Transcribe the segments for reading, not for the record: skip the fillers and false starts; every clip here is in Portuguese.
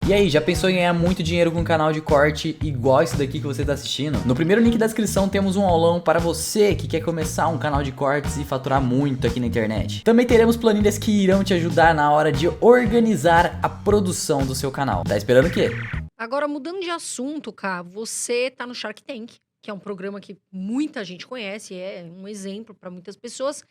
E aí, já pensou em ganhar muito dinheiro com um canal de corte igual esse daqui que você está assistindo? No primeiro link da descrição temos um aulão para você que quer começar um canal de cortes e faturar muito aqui na internet. Também teremos planilhas que irão te ajudar na hora de organizar a produção do seu canal. Tá esperando o quê? Agora, mudando de assunto, Cá, você tá no Shark Tank, que é um programa que muita gente conhece, é um exemplo para muitas pessoas.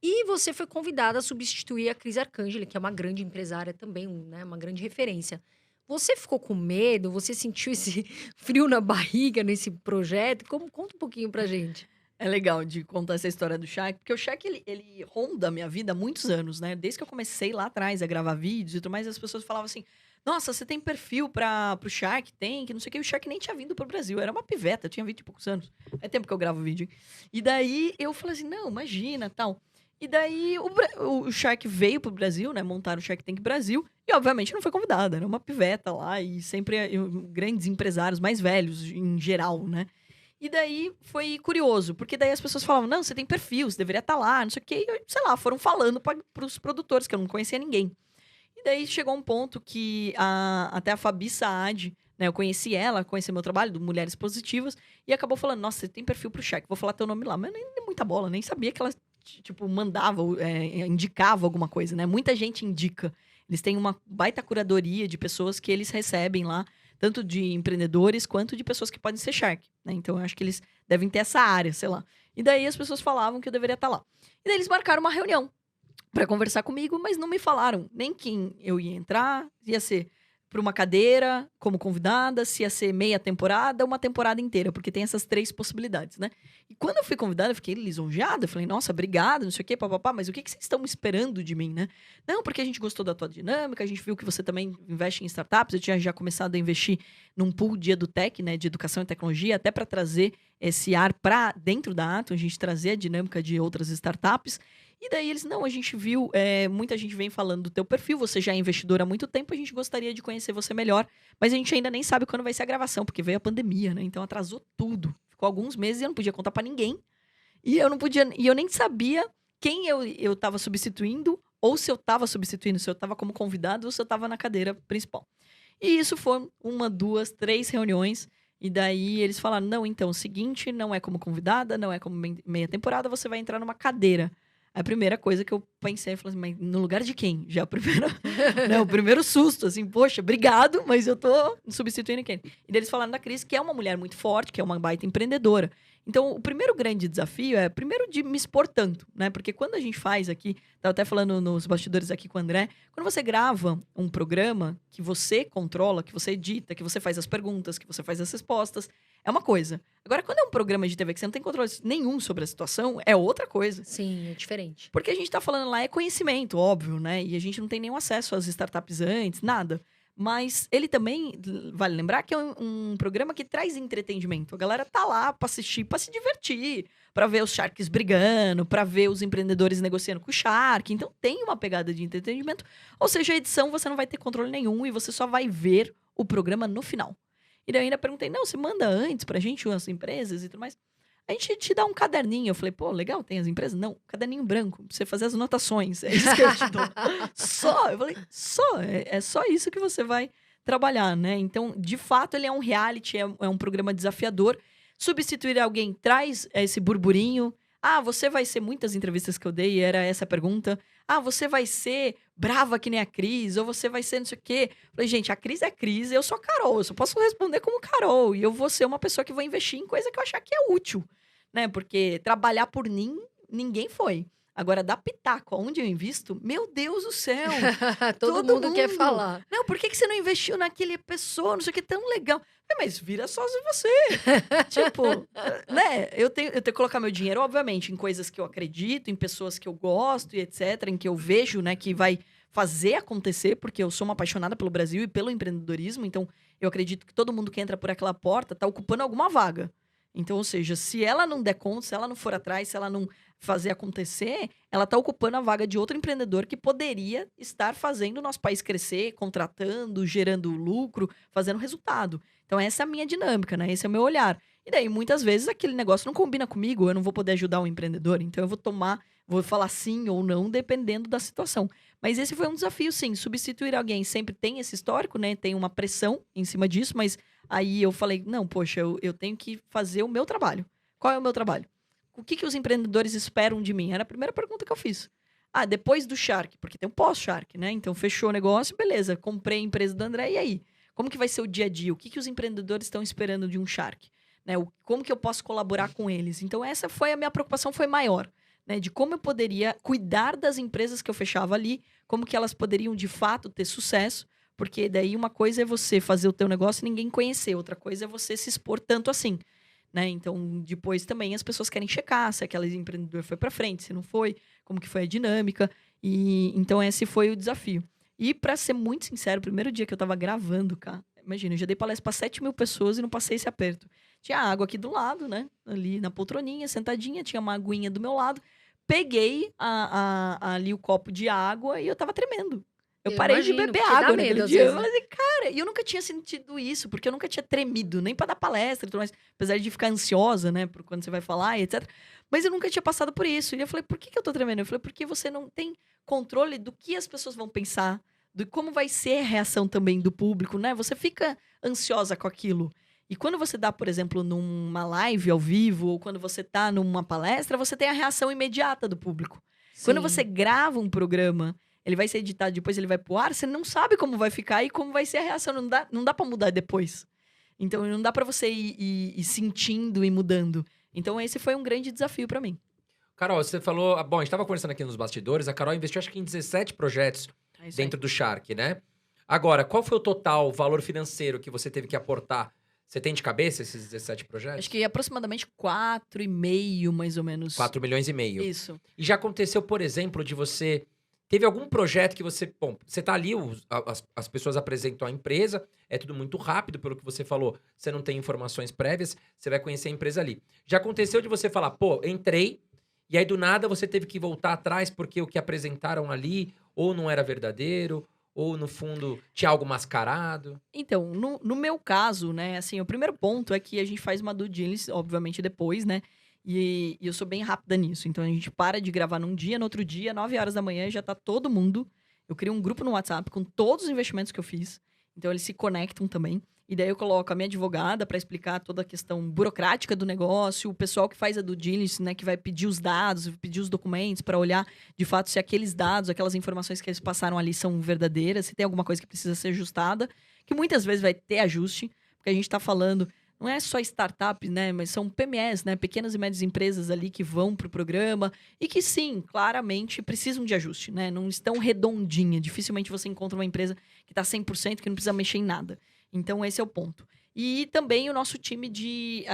E você foi convidada a substituir a Cris Arcangeli, que é uma grande empresária também, né, uma grande referência. Você ficou com medo? Você sentiu esse frio na barriga nesse projeto? Conta um pouquinho pra gente. É legal de contar essa história do Shaq, porque o Shaq, ele ronda a minha vida há muitos anos, né? Desde que eu comecei lá atrás a gravar vídeos e tudo mais, as pessoas falavam assim, nossa, você tem perfil pro Shark Tank, não sei o que. O Shark nem tinha vindo pro Brasil, era uma piveta, eu tinha 20 e poucos anos. É tempo que eu gravo vídeo. E daí eu falei assim, não, imagina, tal. E daí o Shark veio pro Brasil, né? Montaram o Shark Tank Brasil. E obviamente não foi convidada, era uma piveta lá. E sempre grandes empresários mais velhos, em geral, né? E daí foi curioso, porque daí as pessoas falavam, não, você tem perfil, você deveria estar lá, não sei o quê. E, sei lá, foram falando pros produtores, que eu não conhecia ninguém. E daí chegou um ponto que até a Fabi Saad, né, eu conheci ela, conheci meu trabalho, do Mulheres Positivas, e acabou falando, nossa, você tem perfil pro Shark, vou falar teu nome lá. Mas nem muita bola, nem sabia que ela, tipo, mandava, indicava alguma coisa, né? Muita gente indica. Eles têm uma baita curadoria de pessoas que eles recebem lá, tanto de empreendedores quanto de pessoas que podem ser Shark, né? Então eu acho que eles devem ter essa área, sei lá. E daí as pessoas falavam que eu deveria estar lá. E daí eles marcaram uma reunião para conversar comigo, mas não me falaram nem quem eu ia entrar, ia ser para uma cadeira como convidada, se ia ser meia temporada ou uma temporada inteira, porque tem essas 3 possibilidades, né? E quando eu fui convidada, eu fiquei lisonjeada, eu falei, nossa, obrigada, não sei o quê, papapá, mas o que vocês estão esperando de mim, né? Não, porque a gente gostou da tua dinâmica, a gente viu que você também investe em startups, eu tinha já começado a investir num pool de EduTech, né, de educação e tecnologia, até para trazer esse ar para dentro da Atom, a gente trazer a dinâmica de outras startups. E daí eles, não, a gente viu, muita gente vem falando do teu perfil, você já é investidor há muito tempo, a gente gostaria de conhecer você melhor, mas a gente ainda nem sabe quando vai ser a gravação, porque veio a pandemia, né? Então atrasou tudo. Ficou alguns meses e eu não podia contar pra ninguém. E eu não podia, e eu nem sabia quem eu tava substituindo, ou se eu tava substituindo, se eu tava como convidado ou se eu tava na cadeira principal. E isso foi 1, 2, 3 reuniões. E daí eles falaram, não, então, o seguinte, não é como convidada, não é como meia temporada, você vai entrar numa cadeira. A primeira coisa que eu pensei, eu falei assim, mas no lugar de quem? Já o primeiro susto, assim, poxa, obrigado, mas eu tô substituindo quem? E daí eles falaram da Cris, que é uma mulher muito forte, que é uma baita empreendedora. Então, o primeiro grande desafio é, primeiro, de me expor tanto, né? Porque quando a gente faz aqui, tava até falando nos bastidores aqui com o André, quando você grava um programa que você controla, que você edita, que você faz as perguntas, que você faz as respostas, é uma coisa. Agora, quando é um programa de TV que você não tem controle nenhum sobre a situação, é outra coisa. Sim, é diferente. Porque a gente tá falando lá é conhecimento, óbvio, né? E a gente não tem nenhum acesso às startups antes, nada. Mas ele também, vale lembrar que é um programa que traz entretenimento. A galera tá lá pra assistir, pra se divertir, pra ver os Sharks brigando, pra ver os empreendedores negociando com o Shark. Então tem uma pegada de entretenimento. Ou seja, a edição você não vai ter controle nenhum e você só vai ver o programa no final. E daí eu ainda perguntei, não, você manda antes pra gente as empresas e tudo mais? A gente te dá um caderninho. Eu falei, pô, legal, tem as empresas? Não, caderninho branco, pra você fazer as anotações. É isso que eu te dou. Só, eu falei, só, é só isso que você vai trabalhar, né? Então, de fato, ele é um reality, é um programa desafiador. Substituir alguém traz esse burburinho. Ah, você vai ser, muitas entrevistas que eu dei, era essa a pergunta. Ah, você vai ser brava que nem a Cris, ou você vai ser não sei o quê. Eu falei, gente, a Cris é Cris, eu sou a Carol, eu só posso responder como Carol. E eu vou ser uma pessoa que vai investir em coisa que eu achar que é útil, né? Porque trabalhar por mim, ninguém foi. Agora, dar pitaco onde eu invisto, meu Deus do céu! Todo mundo quer falar. Não, por que você não investiu naquele pessoa, não sei o que, tão legal? Mas vira sócio você. Tipo, né? Eu tenho que colocar meu dinheiro, obviamente, em coisas que eu acredito, em pessoas que eu gosto e etc., em que eu vejo, né, que vai fazer acontecer, porque eu sou uma apaixonada pelo Brasil e pelo empreendedorismo, então eu acredito que todo mundo que entra por aquela porta tá ocupando alguma vaga. Então, ou seja, se ela não der conta, se ela não for atrás, se ela não fazer acontecer, ela tá ocupando a vaga de outro empreendedor que poderia estar fazendo o nosso país crescer, contratando, gerando lucro, fazendo resultado. Então, essa é a minha dinâmica, né? Esse é o meu olhar. E daí, muitas vezes, aquele negócio não combina comigo, eu não vou poder ajudar o empreendedor. Então, eu vou falar sim ou não, dependendo da situação. Mas esse foi um desafio, sim. Substituir alguém sempre tem esse histórico, né? Tem uma pressão em cima disso, mas aí eu falei, não, poxa, eu tenho que fazer o meu trabalho. Qual é o meu trabalho? O que os empreendedores esperam de mim? Era a primeira pergunta que eu fiz. Ah, depois do Shark, porque tem um pós-Shark, né? Então fechou o negócio, beleza, comprei a empresa do André, e aí? Como que vai ser o dia a dia? O que os empreendedores estão esperando de um Shark? Né? Como que eu posso colaborar com eles? Então essa foi a minha preocupação, foi maior. Né, de como eu poderia cuidar das empresas que eu fechava ali, como que elas poderiam de fato ter sucesso, porque daí uma coisa é você fazer o teu negócio e ninguém conhecer, outra coisa é você se expor tanto assim, né? Então, depois também as pessoas querem checar se aquele empreendedor foi para frente, se não foi, como que foi a dinâmica, e então esse foi o desafio. E para ser muito sincero, o primeiro dia que eu tava gravando, cara, imagina, eu já dei palestra para 7.000 pessoas e não passei esse aperto. Tinha água aqui do lado, né? Ali na poltroninha, sentadinha, tinha uma aguinha do meu lado. Peguei ali o copo de água e eu tava tremendo. Eu parei de imagino, beber porque dá água medo naquele às dia. Eu vezes, né? falei assim, cara, e eu nunca tinha sentido isso, porque eu nunca tinha tremido, nem pra dar palestra e tudo mais. Apesar de ficar ansiosa, né, por quando você vai falar e etc. Mas eu nunca tinha passado por isso. E eu falei, por que eu tô tremendo? Eu falei, porque você não tem controle do que as pessoas vão pensar, de como vai ser a reação também do público, né? Você fica ansiosa com aquilo. E quando você dá, por exemplo, numa live ao vivo, ou quando você tá numa palestra, você tem a reação imediata do público. Quando você Sim. grava um programa, ele vai ser editado, depois ele vai pro ar, você não sabe como vai ficar e como vai ser a reação. Não dá pra mudar depois. Então, não dá pra você ir sentindo e mudando. Então, esse foi um grande desafio pra mim. Carol, você falou... Bom, a gente tava conversando aqui nos bastidores, a Carol investiu acho que em 17 projetos É isso aí. dentro do Shark, né? Agora, qual foi o total valor financeiro que você teve que aportar? Você tem de cabeça esses 17 projetos? Acho que aproximadamente 4,5, mais ou menos. 4 milhões e meio. Isso. E já aconteceu, por exemplo, de você... Teve algum projeto que você... Bom, você tá ali, as pessoas apresentam a empresa, é tudo muito rápido, pelo que você falou. Você não tem informações prévias, você vai conhecer a empresa ali. Já aconteceu de você falar, pô, entrei, e aí do nada você teve que voltar atrás porque o que apresentaram ali ou não era verdadeiro, ou no fundo tinha algo mascarado? Então, no meu caso, né, assim, o primeiro ponto é que a gente faz uma due diligence, obviamente, depois, né? E eu sou bem rápida nisso. Então, a gente para de gravar num dia, no outro dia, 9 horas da manhã, já tá todo mundo. Eu crio um grupo no WhatsApp com todos os investimentos que eu fiz. Então, eles se conectam também. E daí eu coloco a minha advogada para explicar toda a questão burocrática do negócio, o pessoal que faz a due diligence, né, que vai pedir os dados, pedir os documentos para olhar de fato se aqueles dados, aquelas informações que eles passaram ali são verdadeiras, se tem alguma coisa que precisa ser ajustada, que muitas vezes vai ter ajuste, porque a gente está falando, não é só startup, né, mas são PMEs, né, pequenas e médias empresas ali que vão para o programa e que sim, claramente precisam de ajuste, né, não estão redondinha, dificilmente você encontra uma empresa que está 100%, que não precisa mexer em nada. Então, esse é o ponto. E também o nosso time de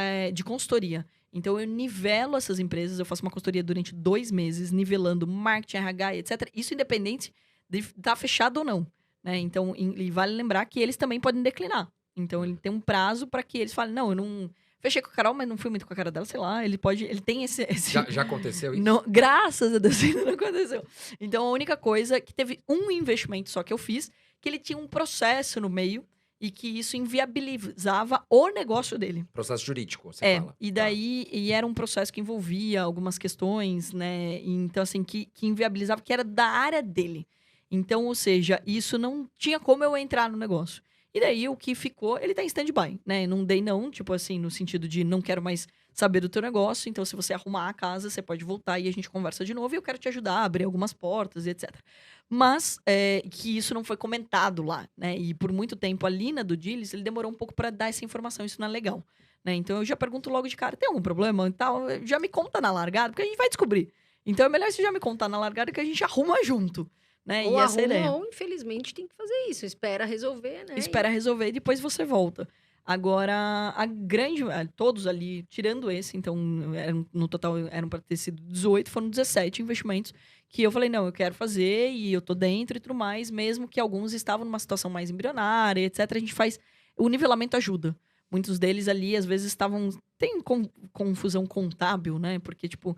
consultoria. Então, eu nivelo essas empresas, eu faço uma consultoria durante 2 meses, nivelando marketing, RH, etc. Isso independente de estar fechado ou não. Né? Então, e vale lembrar que eles também podem declinar. Então, ele tem um prazo para que eles falem, não, eu não... Fechei com a Carol, mas não fui muito com a cara dela, sei lá. Ele tem esse... Já aconteceu isso? Não, graças a Deus, ainda não aconteceu. Então, a única coisa que teve um investimento só que eu fiz, que ele tinha um processo no meio, e que isso inviabilizava o negócio dele. Processo jurídico, você fala. E daí, e era um processo que envolvia algumas questões, né? Então, assim, que inviabilizava, que era da área dele. Então, ou seja, isso não tinha como eu entrar no negócio. E daí, o que ficou, ele tá em stand-by, né? Não dei não, tipo assim, no sentido de não quero mais saber do teu negócio, então se você arrumar a casa, você pode voltar e a gente conversa de novo e eu quero te ajudar a abrir algumas portas e etc. Mas que isso não foi comentado lá, né? E por muito tempo ali na due diligence, ele demorou um pouco para dar essa informação, isso não é legal. Né? Então eu já pergunto logo de cara, tem algum problema e tal? Já me conta na largada, porque a gente vai descobrir. Então é melhor você já me contar na largada que a gente arruma junto. Né? Ou E essa é a ideia. arruma, ou infelizmente tem que fazer isso. Espera resolver, né? Espera resolver e depois você volta. Agora, todos ali, tirando esse, então, no total eram para ter sido 18, foram 17 investimentos que eu falei, não, eu quero fazer e eu tô dentro e tudo mais, mesmo que alguns estavam numa situação mais embrionária, etc. A gente faz, o nivelamento ajuda. Muitos deles ali, às vezes, tem confusão contábil, né? Porque, tipo,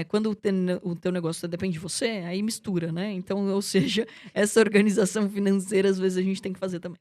quando o teu negócio depende de você, aí mistura, né? Então, ou seja, essa organização financeira, às vezes, a gente tem que fazer também.